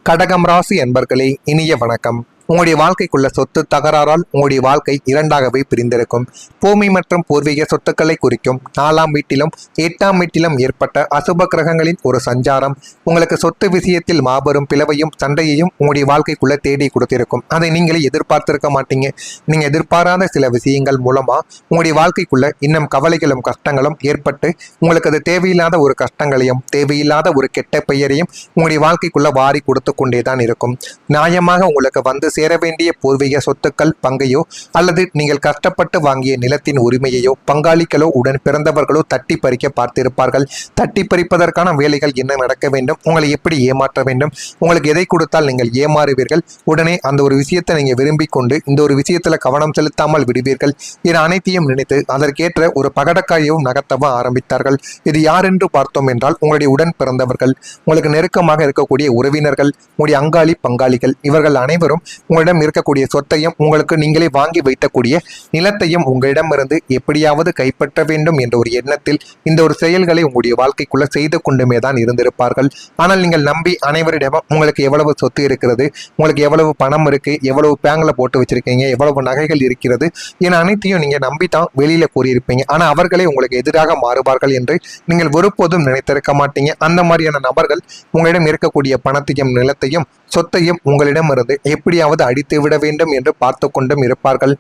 கடகம் ராசி என்பர்களே, இனிய வணக்கம். உங்களுடைய வாழ்க்கைக்குள்ள சொத்து தகராறால் உங்களுடைய வாழ்க்கை இரண்டாகவே பிரிந்திருக்கும். பூமி மற்றும் பூர்வீக சொத்துக்களை குறிக்கும் 4ஆம் வீட்டிலும் 8ஆம் வீட்டிலும் ஏற்பட்ட அசுப கிரகங்களின் ஒரு சஞ்சாரம் உங்களுக்கு சொத்து விஷயத்தில் மாபெரும் பிளவையும் சண்டையையும் உங்களுடைய வாழ்க்கைக்குள்ள தேடி கொடுத்திருக்கும். அதை நீங்களே எதிர்பார்த்திருக்க மாட்டீங்க. நீங்க எதிர்பாராத சில விஷயங்கள் மூலமா உங்களுடைய வாழ்க்கைக்குள்ள இன்னும் கவலைகளும் கஷ்டங்களும் ஏற்பட்டு உங்களுக்கு அது தேவையில்லாத ஒரு கஷ்டங்களையும் தேவையில்லாத ஒரு கெட்ட பெயரையும் உங்களுடைய வாழ்க்கைக்குள்ள வாரி கொடுத்து கொண்டேதான் இருக்கும். நியாயமாக உங்களுக்கு வந்து சேர வேண்டிய பூர்வீக சொத்துக்கள் பங்கையோ அல்லது நீங்கள் கஷ்டப்பட்டு வாங்கிய நிலத்தின் உரிமையையோ பங்காளிகளோ உடன் பிறந்தவர்களோ தட்டி பறிக்க பார்த்திருப்பார்கள். தட்டி பறிப்பதற்கான வேலைகள் என்ன நடக்க வேண்டும், உங்களை எப்படி ஏமாற்ற வேண்டும், உங்களுக்கு எதை கொடுத்தால் நீங்கள் ஏமாறுவீர்கள், உடனே அந்த ஒரு விஷயத்தை நீங்க விரும்பி கொண்டு இந்த ஒரு விஷயத்துல கவனம் செலுத்தாமல் விடுவீர்கள் என அனைத்தையும் நினைத்து அதற்கேற்ற ஒரு பகடக்காயவும் நகர்த்தவும் ஆரம்பித்தார்கள். இது யார் என்று பார்த்தோம் என்றால் உங்களுடைய உடன் பிறந்தவர்கள், உங்களுக்கு நெருக்கமாக இருக்கக்கூடிய உறவினர்கள், உங்களுடைய அங்காளி பங்காளிகள். இவர்கள் அனைவரும் உங்களிடம் இருக்கக்கூடிய சொத்தையும் உங்களுக்கு நீங்களே வாங்கி வைக்கக்கூடிய நிலத்தையும் உங்களிடமிருந்து எப்படியாவது கைப்பற்ற வேண்டும் என்ற ஒரு எண்ணத்தில் இந்த ஒரு செயல்களை உங்களுடைய வாழ்க்கைக்குள்ள செய்து கொண்டுமே தான் இருந்திருப்பார்கள். ஆனால் நீங்கள் நம்பி அனைவரிடமும் உங்களுக்கு எவ்வளவு சொத்து இருக்கிறது, உங்களுக்கு எவ்வளவு பணம் இருக்கு, எவ்வளவு பேங்க்ல போட்டு வச்சிருக்கீங்க, எவ்வளவு நகைகள் இருக்கிறது என அனைத்தையும் நீங்க நம்பித்தான் வெளியில கூறியிருப்பீங்க. ஆனா அவர்களே உங்களுக்கு எதிராக மாறுவார்கள் என்று நீங்கள் ஒருபோதும் நினைத்திருக்க மாட்டீங்க. அந்த மாதிரியான நபர்கள் உங்களிடம் இருக்கக்கூடிய பணத்தையும் நிலத்தையும் சொத்தையும் உங்களிடமிருந்து எப்படியாவது அடித்து விட வேண்டும் என்று பார்த்து கொண்டும் இருப்பார்கள்.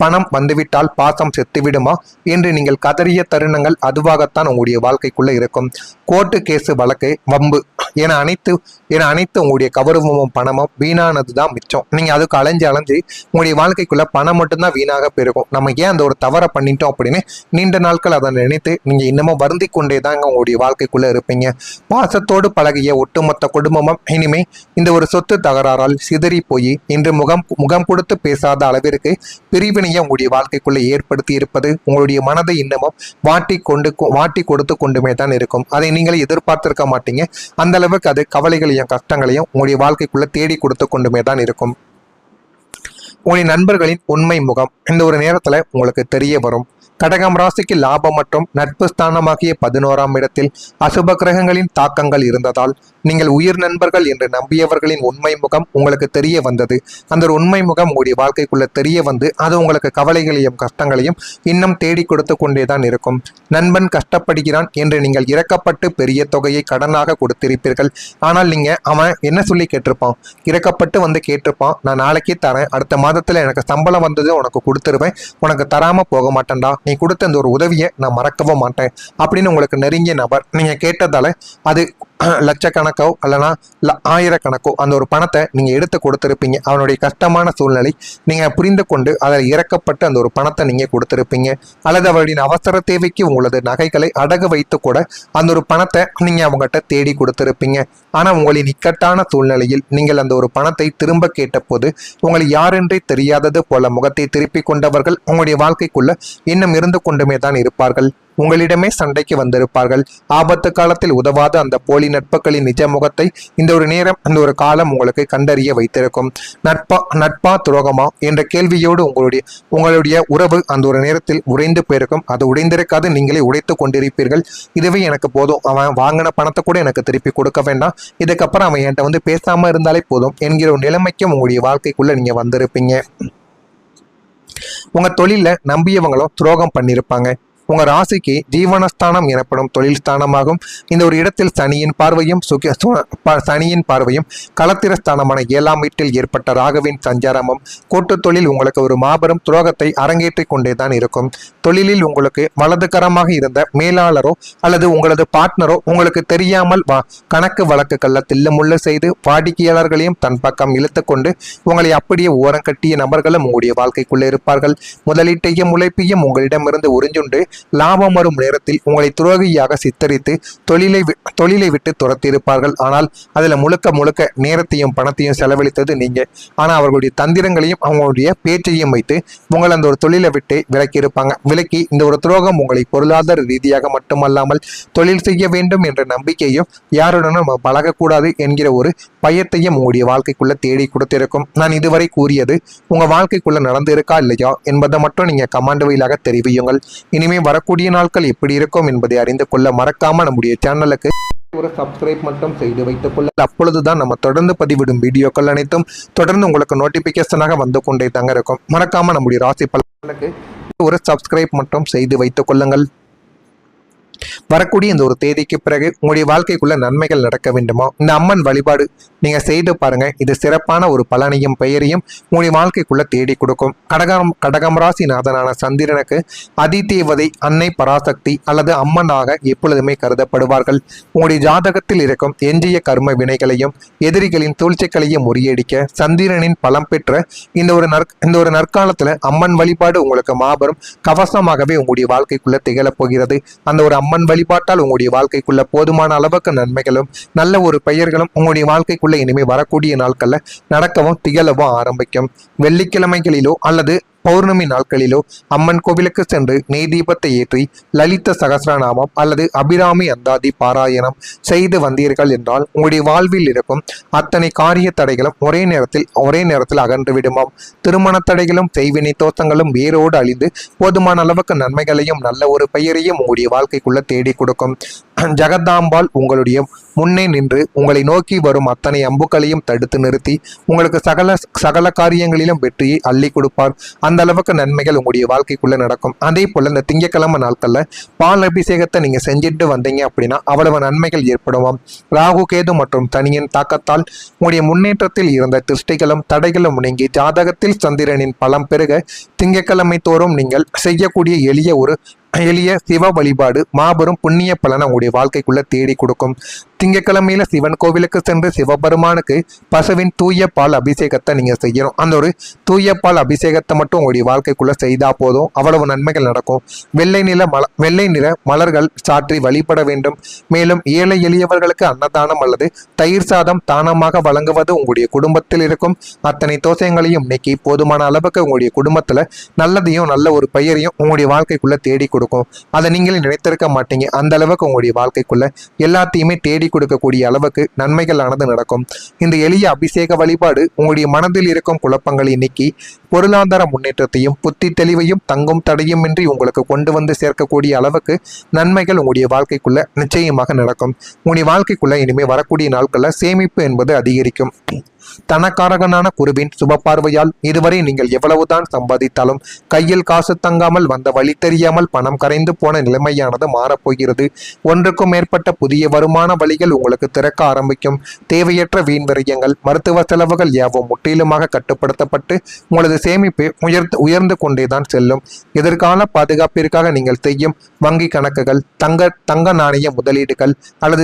பணம் வந்துவிட்டால் பாசம் செத்துவிடுமா என்று நீங்கள் கதறிய தருணங்கள் அதுவாகத்தான் உங்களுடைய வாழ்க்கைக்குள்ள இருக்கும். கோர்ட்டு கேசு வழக்கு வம்பு என அனைத்து உங்களுடைய கௌரவமும் பணமும் வீணானதுதான் மிச்சம். நீங்க அதுக்கு அலைஞ்சு உங்களுடைய வாழ்க்கைக்குள்ள பணம் மட்டும்தான் வீணாக பெருகும். நம்ம ஏன் அந்த ஒரு தவறை பண்ணிட்டோம் அப்படின்னு நீண்ட நாட்கள் அதை நினைத்து நீங்க இன்னமும் வருந்தி கொண்டே தாங்க உங்களுடைய வாழ்க்கைக்குள்ள இருப்பீங்க. பாசத்தோடு பழகிய ஒட்டுமொத்த குடும்பமும் இனிமே இந்த ஒரு சொத்து தகராறால் சிதறி போய் இன்று முகம் கொடுத்து பேசாத அளவிற்கு பிரிவினையை உங்களுடைய வாழ்க்கைக்குள்ள ஏற்படுத்தி இருப்பது உங்களுடைய மனதை இன்னமும் வாட்டி கொடுத்து கொண்டுமே தான் இருக்கும். அதை நீங்களே எதிர்பார்த்திருக்க மாட்டீங்க. அந்த அளவுக்கு அது கவலைகளையும் கஷ்டங்களையும் உங்களுடைய வாழ்க்கைக்குள்ள தேடி கொடுத்து கொண்டுமே தான் இருக்கும். உங்களுடைய நண்பர்களின் உண்மை முகம் இந்த ஒரு நேரத்துல உங்களுக்கு தெரிய வரும். கடகம் ராசிக்கு லாபம் மற்றும் நட்பு ஸ்தானமாகிய 11ஆம் இடத்தில் அசுப கிரகங்களின் தாக்கங்கள் இருந்ததால் நீங்கள் உயிர் நண்பர்கள் என்று நம்பியவர்களின் உண்மை முகம் உங்களுக்கு தெரிய வந்தது. அந்த ஒரு உண்மை முகம் உங்களுடைய வாழ்க்கைக்குள்ள தெரிய வந்து அது உங்களுக்கு கவலைகளையும் கஷ்டங்களையும் இன்னும் தேடி கொடுத்து கொண்டேதான் இருக்கும். நண்பன் கஷ்டப்படுகிறான் என்று நீங்கள் இறக்கப்பட்டு பெரிய தொகையை கடனாக கொடுத்திருப்பீர்கள். ஆனால் நீங்க அவன் என்ன சொல்லி கேட்டிருப்பான், இறக்கப்பட்டு வந்து கேட்டிருப்பான், நான் நாளைக்கே தரேன், அடுத்த மாதத்துல எனக்கு சம்பளம் வந்தது உனக்கு கொடுத்துருவேன், உனக்கு தராம போக மாட்டேன்டா, நீ கொடுத்த அந்த ஒரு உதவியை நான் மறக்கவும் மாட்டேன் அப்படின்னு உங்களுக்கு நெருங்கிய நபர் நீங்க கேட்டதால அது லட்சக்கணக்கோ அல்லனா ஆயிரக்கணக்கோ அந்த ஒரு பணத்தை நீங்க எடுத்து கொடுத்திருப்பீங்க. அவனுடைய கஷ்டமான சூழ்நிலை நீங்க புரிந்து கொண்டு அதில் இறக்கப்பட்டு அந்த ஒரு பணத்தை நீங்க கொடுத்திருப்பீங்க. அல்லது அவருடைய அவசர தேவைக்கு உங்களது நகைகளை அடகு வைத்து கூட அந்த ஒரு பணத்தை நீங்க அவங்ககிட்ட தேடி கொடுத்திருப்பீங்க. ஆனா உங்களின் இக்கட்டான சூழ்நிலையில் நீங்கள் அந்த ஒரு பணத்தை திரும்ப கேட்ட போது உங்களை யாரென்றே தெரியாதது போல முகத்தை திருப்பி கொண்டவர்கள் உங்களுடைய வாழ்க்கைக்குள்ள இன்னும் இருந்து கொண்டுமே தான் இருப்பார்கள். உங்களிடமே சண்டைக்கு வந்திருப்பார்கள். ஆபத்து காலத்தில் உதவாத அந்த போலி நட்புகளின் நிஜ முகத்தை இந்த ஒரு நேரம் அந்த ஒரு காலம் உங்களுக்கு கண்டறிய வைத்திருக்கும். நட்பா துரோகமா என்ற கேள்வியோடு உங்களுடைய உறவு அந்த ஒரு நேரத்தில் உடைந்து போயிருக்கும். அது உடைந்திருக்காது, நீங்களே உடைத்து கொண்டிருப்பீர்கள். இதுவே எனக்கு போதும், அவன் வாங்கின பணத்தை கூட எனக்கு திருப்பி கொடுக்க வேண்டாம், இதுக்கப்புறம் அவன் என்கிட்ட வந்து பேசாம இருந்தாலே போதும் என்கிற ஒரு நிலைமைக்கும் உங்களுடைய வாழ்க்கைக்குள்ள நீங்க வந்திருப்பீங்க. உங்க தொழில நம்பியவங்களும் துரோகம் பண்ணியிருப்பாங்க. உங்க ராசிக்கு ஜீவனஸ்தானம் எனப்படும் தொழில் ஸ்தானமாகும். இந்த ஒரு இடத்தில் சனியின் பார்வையும் களத்திரஸ்தானமான 7ஆம் வீட்டில் ஏற்பட்ட ராகுவின் சஞ்சாரமும் கூட்டு தொழில் உங்களுக்கு ஒரு மாபெரும் துரோகத்தை அரங்கேற்றி கொண்டேதான் இருக்கும். தொழிலில் உங்களுக்கு வலதுகரமாக இருந்த மேலாளரோ அல்லது உங்களது பார்ட்னரோ உங்களுக்கு தெரியாமல் கணக்கு வழக்குகள்ல தில்லுமுள்ளு செய்து வாடிக்கையாளர்களையும் தன் பக்கம் இழுத்து கொண்டு உங்களை அப்படியே ஓரம் கட்டிய நபர்களும் உங்களுடைய வாழ்க்கைக்குள்ளே இருப்பார்கள். முதலீட்டையும் உழைப்பையும் உங்களிடமிருந்து உறிஞ்சுண்டு லாபம் வரும் நேரத்தில் உங்களை துரோகியாக சித்தரித்து தொழிலை விட்டு துரத்தியிருப்பார்கள். ஆனால் அதுல முழுக்க நேரத்தையும் பணத்தையும் செலவழித்தது நீங்க. ஆனா அவர்களுடைய தந்திரங்களையும் அவங்களுடைய பேச்சையும் வைத்து உங்களை அந்த ஒரு தொழிலை விட்டு விலக்கி இந்த ஒரு துரோகம் உங்களை பொருளாதார ரீதியாக மட்டுமல்லாமல் தொழில் செய்ய வேண்டும் என்ற நம்பிக்கையும் யாருடனும் நம்ம பழகக்கூடாது என்கிற ஒரு பயத்தையும் உங்களுடைய வாழ்க்கைக்குள்ள தேடி கொடுத்திருக்கும். நான் இதுவரை கூறியது உங்க வாழ்க்கைக்குள்ள நடந்து இருக்கா இல்லையா என்பதை மட்டும் நீங்க கமெண்ட் வழியாக தெரிவியுங்கள். இனிமே வரக்கூடிய நாட்கள் எப்படி இருக்கும் என்பதை அறிந்து கொள்ள மறக்காம நம்முடைய சேனலுக்கு ஒரு சப்ஸ்கிரைப் மட்டும் செய்து வைத்துக் கொள்ள, அப்பொழுதுதான் நம்ம தொடர்ந்து பதிவிடும் வீடியோக்கள் அனைத்தும் தொடர்ந்து உங்களுக்கு நோட்டிபிகேஷனாக வந்து கொண்டே தாங்க இருக்கும். மறக்காம நம்முடைய ராசி பலனுக்கு ஒரு சப்ஸ்கிரைப் மட்டும் செய்து வைத்துக் கொள்ளுங்கள். வரக்கூடிய இந்த ஒரு தேதிக்கு பிறகு உங்களுடைய வாழ்க்கைக்குள்ள நன்மைகள் நடக்க வேண்டுமா, இந்த அம்மன் வழிபாடு நீங்க செய்து பாருங்க. இது சிறப்பான ஒரு பலனையும் பெயரையும் உங்களுடைய வாழ்க்கைக்குள்ள தேடி கொடுக்கும். கடகம் ராசி நாதனான சந்திரனுக்கு அதிதேவதை அன்னை பராசக்தி அல்லது அம்மனாக எப்பொழுதுமே கருதப்படுவார்கள். உங்களுடைய ஜாதகத்தில் இருக்கும் எஞ்சிய கர்ம வினைகளையும் எதிரிகளின் சூழ்ச்சிகளையும் முறியடிக்க சந்திரனின் பலம் பெற்ற இந்த ஒரு நற்காலத்துல அம்மன் வழிபாடு உங்களுக்கு மாபெரும் கவசமாகவே உங்களுடைய வாழ்க்கைக்குள்ள திகழப் போகிறது. அந்த ஒரு அம்மன் வழிபாட்டால் உங்களுடைய வாழ்க்கைக்குள்ள போதுமான அளவுக்கு நன்மைகளும் நல்ல ஒரு பெயர்களும் உங்களுடைய வாழ்க்கைக்குள்ள இனிமே வரக்கூடிய நாட்கள்ல நடக்கவும் திகழவும் ஆரம்பிக்கும். வெள்ளிக்கிழமைகளிலோ அல்லது பௌர்ணமி நாட்களிலோ அம்மன் கோவிலுக்கு சென்று நெய் தீபத்தை ஏற்றி லலித சகஸ்ரநாமம் அல்லது அபிராமி அந்தாதி பாராயணம் செய்து வந்தீர்கள் என்றால் உங்களுடைய வாழ்வில் இருக்கும் அத்தனை காரிய தடைகளும் ஒரே நேரத்தில் அகன்று விடுமாம். திருமண தடைகளும் செய்வினை தோஷங்களும் வேரோடு அழிந்து போதுமான அளவுக்கு நன்மைகளையும் நல்ல ஒரு பெயரையும் உங்களுடைய வாழ்க்கைக்குள்ள தேடி கொடுக்கும். ஜெகதாம்பாள் உங்களுடைய முன்னே நின்று உங்களை நோக்கி வரும் அத்தனை அம்புகளையும் தடுத்து நிறுத்தி உங்களுக்கு சகல காரியங்களிலும் வெற்றியை அள்ளி கொடுப்பார். அந்த அளவுக்கு நன்மைகள் உங்களுடைய வாழ்க்கைக்குள்ள நடக்கும். அதே போல இந்த திங்கக்கிழமை நாட்கள்ல பால் அபிஷேகத்தை நீங்க செஞ்சுட்டு வந்தீங்க அப்படின்னா அவ்வளவு நன்மைகள் ஏற்படுவாம். ராகு கேது மற்றும் சனியின் தாக்கத்தால் உங்களுடைய முன்னேற்றத்தில் இருந்த திருஷ்டிகளும் தடைகளும் நீங்கி ஜாதகத்தில் சந்திரனின் பலம் பெருக திங்கக்கிழமை தோறும் நீங்கள் செய்யக்கூடிய எளிய சிவ வழிபாடு மாபெரும் புண்ணிய பலனை உங்களுடைய வாழ்க்கைக்குள்ள தேடி கொடுக்கும். திங்கக்கிழமையில சிவன் கோவிலுக்கு சென்று சிவபெருமானுக்கு பசுவின் தூய பால் அபிஷேகத்தை நீங்க செய்யணும். அந்த ஒரு தூய பால் அபிஷேகத்தை மட்டும் உங்களுடைய வாழ்க்கைக்குள்ள செய்தா போதும் அவ்வளவு நன்மைகள் நடக்கும். வெள்ளை நிற மலர்கள் சாற்றி வழிபட வேண்டும். மேலும் ஏழை எளியவர்களுக்கு அன்னதானம் அல்லது தயிர் சாதம் தானமாக வழங்குவது உங்களுடைய குடும்பத்தில் இருக்கும் அத்தனை தோஷங்களையும் நீக்கி போதுமான அளவுக்கு உங்களுடைய குடும்பத்துல நல்லதையும் நல்ல ஒரு பெயரையும் உங்களுடைய வாழ்க்கைக்குள்ள தேடி கொடுக்கும். அதை நீங்களே நினைத்திருக்க மாட்டீங்க. அந்த அளவுக்கு உங்களுடைய வாழ்க்கைக்குள்ள எல்லாத்தையுமே தேடி கொடுக்கக்கூடிய அளவுக்கு நன்மைகள் ஆனது நடக்கும். இந்த எளிய அபிஷேக வழிபாடு உங்களுடைய மனதில் இருக்கும் குழப்பங்களை நீக்கி பொருளாதார முன்னேற்றத்தையும் புத்தி தெளிவையும் தங்கும் தடையும் இன்றி உங்களுக்கு கொண்டு வந்து சேர்க்கக்கூடிய அளவுக்கு நன்மைகள் உங்களுடைய வாழ்க்கைக்குள்ள நிச்சயமாக நடக்கும். உங்களுடைய வாழ்க்கைக்குள்ள இனிமே வரக்கூடிய நாட்கள்ல சேமிப்பு என்பது அதிகரிக்கும். தனக்காரகனான குருவின் சுப பார்வையால் இதுவரை நீங்கள் எவ்வளவுதான் சம்பாதித்தாலும் கையில் காசு தங்காமல் வந்த வழி தெரியாமல் பணம் கரைந்து போன நிலைமையானது மாறப்போகிறது. ஒன்றுக்கும் மேற்பட்ட புதிய வருமான வழிகள் உங்களுக்கு திறக்க ஆரம்பிக்கும். தேவையற்ற வீண் விரயங்கள் மருத்துவ செலவுகள் யாவும் முற்றிலுமாக கட்டுப்படுத்தப்பட்டு உங்களது சேமிப்பு உயர்ந்து கொண்டேதான் செல்லும். எதிர்கால பாதுகாப்பிற்காக நீங்கள் செய்யும் வங்கி கணக்குகள் தங்க நாணய முதலீடுகள் அல்லது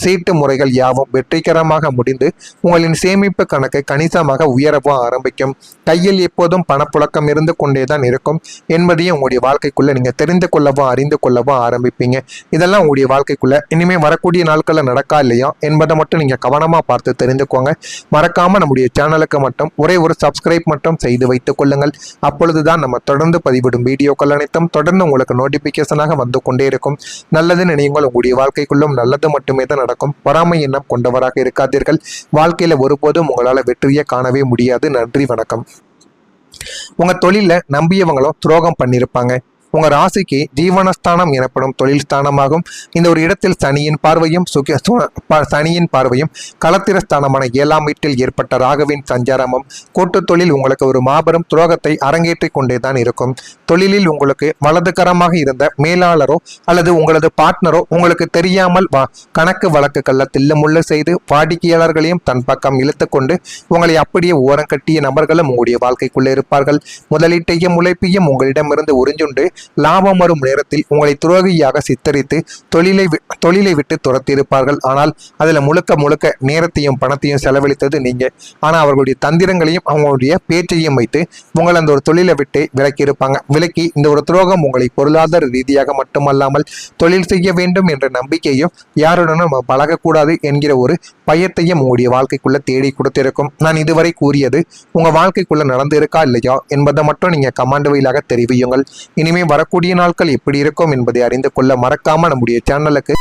சீட்டு முறைகள் யாவும் வெற்றிகரமாக முடிந்து உங்களின் சேமிப்பு கணக்கு கணிசமாக உயரவும் ஆரம்பிக்கும். கையில் எப்போதும் பணப்புழக்கம் இருந்து கொண்டேதான் இருக்கும் என்பதையும் உங்களுடைய வாழ்க்கைக்குள்ள நீங்க தெரிந்து கொள்ளவும் அறிந்து கொள்ளவும் ஆரம்பிப்பீங்க. இதெல்லாம் உங்களுடைய வாழ்க்கைக்குள்ள இனிமே வரக்கூடிய நாட்கள்ல நடக்கா இல்லையா என்பதை மட்டும் நீங்க கவனமா பார்த்து தெரிந்துக்கோங்க. மறக்காம நம்முடைய சேனலுக்கு மட்டும் ஒரே ஒரு சப்ஸ்கிரைப் மட்டும் செய்து வைத்துக் கொள்ளுங்கள். அப்பொழுதுதான் நம்ம தொடர்ந்து பதிவிடும் வீடியோக்கள் அனைத்தும் தொடர்ந்து உங்களுக்கு நோட்டிபிகேஷனாக வந்து கொண்டே இருக்கும். நல்லது நினையுங்கள். உங்களுடைய வாழ்க்கைக்குள்ளும் நல்லது மட்டுமே தான் நடக்கும். பொறாமை எண்ணம் கொண்டவராக இருக்காதீர்கள். வாழ்க்கையில ஒருபோதும் உங்களால வெற்றியை காணவே முடியாது. நன்றி, வணக்கம். உங்க தொழில நம்பியவங்களும் துரோகம் பண்ணிருப்பாங்க. உங்க ராசிக்கு ஜீவனஸ்தானம் எனப்படும் தொழில் ஸ்தானமாகும். இந்த ஒரு இடத்தில் சனியின் பார்வையும் களத்திரஸ்தானமான 7ஆம் வீட்டில் ஏற்பட்ட ராகுவின் சஞ்சாரமும் கூட்டு தொழில் உங்களுக்கு ஒரு மாபெரும் துரோகத்தை அரங்கேற்றி கொண்டேதான் இருக்கும். தொழிலில் உங்களுக்கு வலதுகரமாக இருந்த மேலாளரோ அல்லது உங்களது பார்ட்னரோ உங்களுக்கு தெரியாமல் கணக்கு வழக்குகள்ல தில்லுமுள்ளு செய்து வாடிக்கையாளர்களையும் தன் பக்கம் இழுத்து கொண்டு உங்களை அப்படியே ஓரம் கட்டிய நபர்களும் உங்களுடைய வாழ்க்கைக்குள்ளே இருப்பார்கள். முதலீட்டையும் உழைப்பையும் உங்களிடமிருந்து உறிஞ்சுண்டு லாபம் வரும் நேரத்தில் உங்களை துரோகியாக சித்தரித்து தொழிலை விட்டு துரத்தியிருப்பார்கள். ஆனால் அதுல முழுக்க நேரத்தையும் பணத்தையும் செலவழித்தது நீங்க. ஆனா அவர்களுடைய தந்திரங்களையும் அவங்களுடைய பேச்சையும் வைத்து உங்களை அந்த ஒரு தொழிலை விட்டு விலக்கி இந்த ஒரு துரோகம் உங்களை பொருளாதார ரீதியாக மட்டுமல்லாமல் தொழில் செய்ய வேண்டும் என்ற நம்பிக்கையும் யாருடனும் நம்ம பழகக்கூடாது என்கிற ஒரு பயத்தையும் உங்களுடைய வாழ்க்கைக்குள்ள தேடி கொடுத்திருக்கும். நான் இதுவரை கூறியது உங்க வாழ்க்கைக்குள்ள நடந்து இருக்கா இல்லையா என்பதை மட்டும் நீங்க கமெண்ட் வழியாக தெரிவியுங்கள். இனிமே வரக்கூடிய நாட்கள் எப்படி இருக்கும் என்பதை அறிந்து கொள்ள மறக்காம நம்முடைய சேனலுக்கு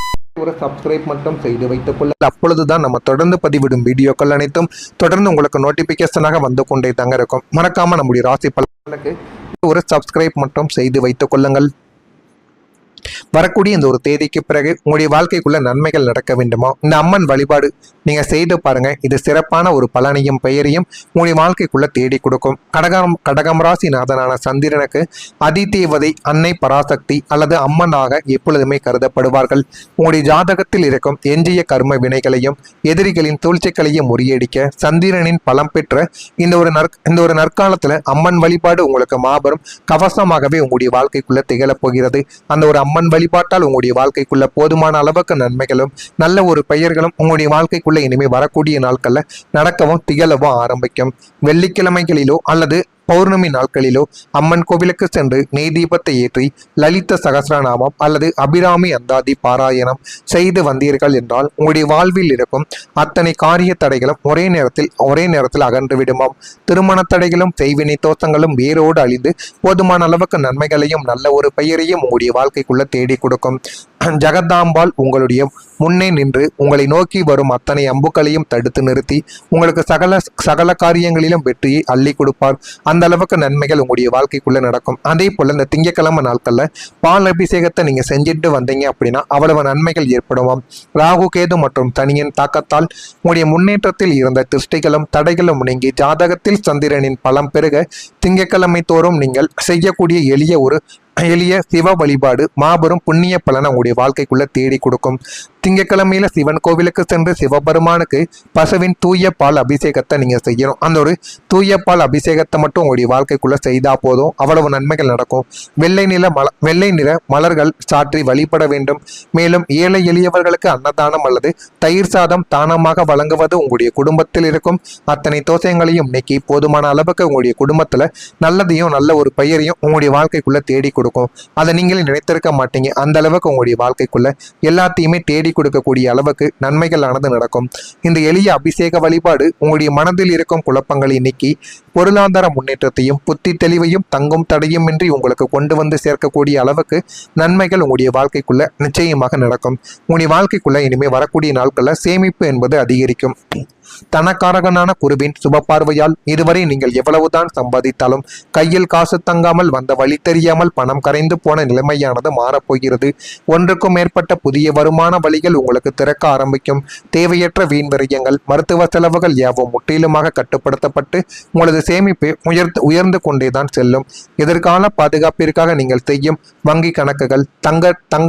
ஒரு சப்ஸ்கிரைப் மட்டும் செய்து வைத்துக் கொள்ள. அப்பொழுதுதான் நம்ம தொடர்ந்து பதிவிடும் வீடியோக்கள் அனைத்தும் தொடர்ந்து உங்களுக்கு நோட்டிபிகேஷனாக வந்து கொண்டே தாங்க இருக்கும். மறக்காம நம்முடைய ராசி பலனுக்கு ஒரு சப்ஸ்கிரைப் மட்டும் செய்து வைத்துக் கொள்ளுங்கள். வரக்கூடிய இந்த ஒரு தேதிக்கு பிறகு உங்களுடைய வாழ்க்கைக்குள்ள நன்மைகள் நடக்க வேண்டுமா, இந்த அம்மன் வழிபாடு நீங்க செய்து பாருங்க. இது சிறப்பான ஒரு பலனையும் பெயரையும் உங்களுடைய வாழ்க்கைக்குள்ள தேடி கொடுக்கும். கடகம் ராசி நாதனான சந்திரனுக்கு அதிதேவதை அன்னை பராசக்தி அல்லது அம்மனாக எப்பொழுதுமே கருதப்படுவார்கள். உங்களுடைய ஜாதகத்தில் இருக்கும் எஞ்சிய கர்ம வினைகளையும் எதிரிகளின் சூழ்ச்சிகளையும் முறியடிக்க சந்திரனின் பலம் பெற்ற இந்த ஒரு நற்காலத்துல அம்மன் வழிபாடு உங்களுக்கு மாபெரும் கவசமாகவே உங்களுடைய வாழ்க்கைக்குள்ள திகழப் போகிறது. அந்த ஒரு அம்மன் வழிபாட்டால் உங்களுடைய வாழ்க்கைக்குள்ள போதுமான அளவுக்கு நன்மைகளும் நல்ல ஒரு பெயர்களும் உங்களுடைய வாழ்க்கைக்குள்ள இனிமே வரக்கூடிய நாட்கள்ல நடக்கவும் திகழவும் ஆரம்பிக்கும். வெள்ளிக்கிழமைகளிலோ அல்லது பௌர்ணமி நாட்களிலோ அம்மன் கோவிலுக்கு சென்று நெய் தீபத்தை ஏற்றி லலித சகஸ்ரநாமம் அல்லது அபிராமி அந்தாதி பாராயணம் செய்து வந்தீர்கள் என்றால் உங்களுடைய வாழ்வில் இருக்கும் அத்தனை காரிய தடைகளும் ஒரே நேரத்தில் அகன்று விடுமாம். திருமண தடைகளும் செய்வினை தோஷங்களும் வேரோடு அழிந்து போதுமான அளவுக்கு நன்மைகளையும் நல்ல ஒரு பெயரையும் உங்களுடைய வாழ்க்கைக்குள்ள தேடி கொடுக்கும். ஜெகதாம்பாள் உங்களுடைய முன்னே நின்று உங்களை நோக்கி வரும் அத்தனை அம்புகளையும் தடுத்து நிறுத்தி உங்களுக்கு சகல காரியங்களிலும் வெற்றியை அள்ளி கொடுப்பார். அந்த அளவுக்கு நன்மைகள் உங்களுடைய வாழ்க்கைக்குள்ள நடக்கும். அதே போல இந்த திங்கக்கிழமை நாட்கள்ல பால் அபிஷேகத்தை நீங்க செஞ்சுட்டு வந்தீங்க அப்படின்னா அவ்வளவு நன்மைகள் ஏற்படுவாம். ராகு கேது மற்றும் சனியின் தாக்கத்தால் உங்களுடைய முன்னேற்றத்தில் இருந்த திருஷ்டிகளும் தடைகளும் நீங்கி ஜாதகத்தில் சந்திரனின் பலம் பெருக திங்கக்கிழமை தோறும் நீங்கள் செய்யக்கூடிய எளிய சிவ வழிபாடு மாபெரும் புண்ணிய பலனை உங்களுடைய வாழ்க்கைக்குள்ள தேடி கொடுக்கும். திங்கக்கிழமையில சிவன் கோவிலுக்கு சென்று சிவபெருமானுக்கு பசுவின் தூய பால் அபிஷேகத்தை நீங்க செய்யணும். அந்த ஒரு தூய பால் அபிஷேகத்தை மட்டும் உங்களுடைய வாழ்க்கைக்குள்ள செய்தா போதும் அவ்வளவு நன்மைகள் நடக்கும். வெள்ளை நிற மலர்கள் சாற்றி வழிபட வேண்டும். மேலும் ஏழை எளியவர்களுக்கு அன்னதானம் அல்லது தயிர் சாதம் தானமாக வழங்குவது உங்களுடைய குடும்பத்தில் இருக்கும் அத்தனை தோஷங்களையும் நீக்கி போதுமான அளவுக்கு உங்களுடைய குடும்பத்துல நல்லதையும் நல்ல ஒரு பெயரையும் உங்களுடைய வாழ்க்கைக்குள்ள தேடி கொடுக்கும். அதை நீங்களே நினைத்திருக்க மாட்டீங்க. அந்த அளவுக்கு உங்களுடைய வாழ்க்கைக்குள்ள எல்லாத்தையுமே தேடி கொடுக்கக்கூடிய அளவுக்கு நன்மைகளானது நடக்கும். இந்த எளிய அபிஷேக வழிபாடு உங்களுடைய மனதில் இருக்கும் குழப்பங்களை நீக்கி பொருளாதார முன்னேற்றத்தையும் புத்தி தெளிவையும் தங்கும் தடையும் இன்றி உங்களுக்கு கொண்டு வந்து சேர்க்கக்கூடிய அளவுக்கு நன்மைகள் உங்களுடைய வாழ்க்கைக்குள்ள நிச்சயமாக நடக்கும். உங்களுடைய வாழ்க்கைக்குள்ள இனிமே வரக்கூடிய நாட்கள்ல சேமிப்பு என்பது அதிகரிக்கும். தனக்காரகனான குருவின் சுப பார்வையால் இதுவரை நீங்கள் எவ்வளவுதான் சம்பாதித்தாலும் கையில் காசு தங்காமல் வந்த வழி தெரியாமல் பணம் கரைந்து போன நிலைமையானது மாறப்போகிறது. ஒன்றுக்கும் மேற்பட்ட புதிய வருமான வழிகள் உங்களுக்கு திறக்க ஆரம்பிக்கும். தேவையற்ற வீண் விரயங்கள் மருத்துவ செலவுகள் யாவும் முற்றிலுமாக கட்டுப்படுத்தப்பட்டு உங்களது சேமிப்பு உயர்ந்து கொண்டேதான் செல்லும். எதிர்கால பாதுகாப்பிற்காக நீங்கள் செய்யும் வங்கி கணக்குகள் தங்க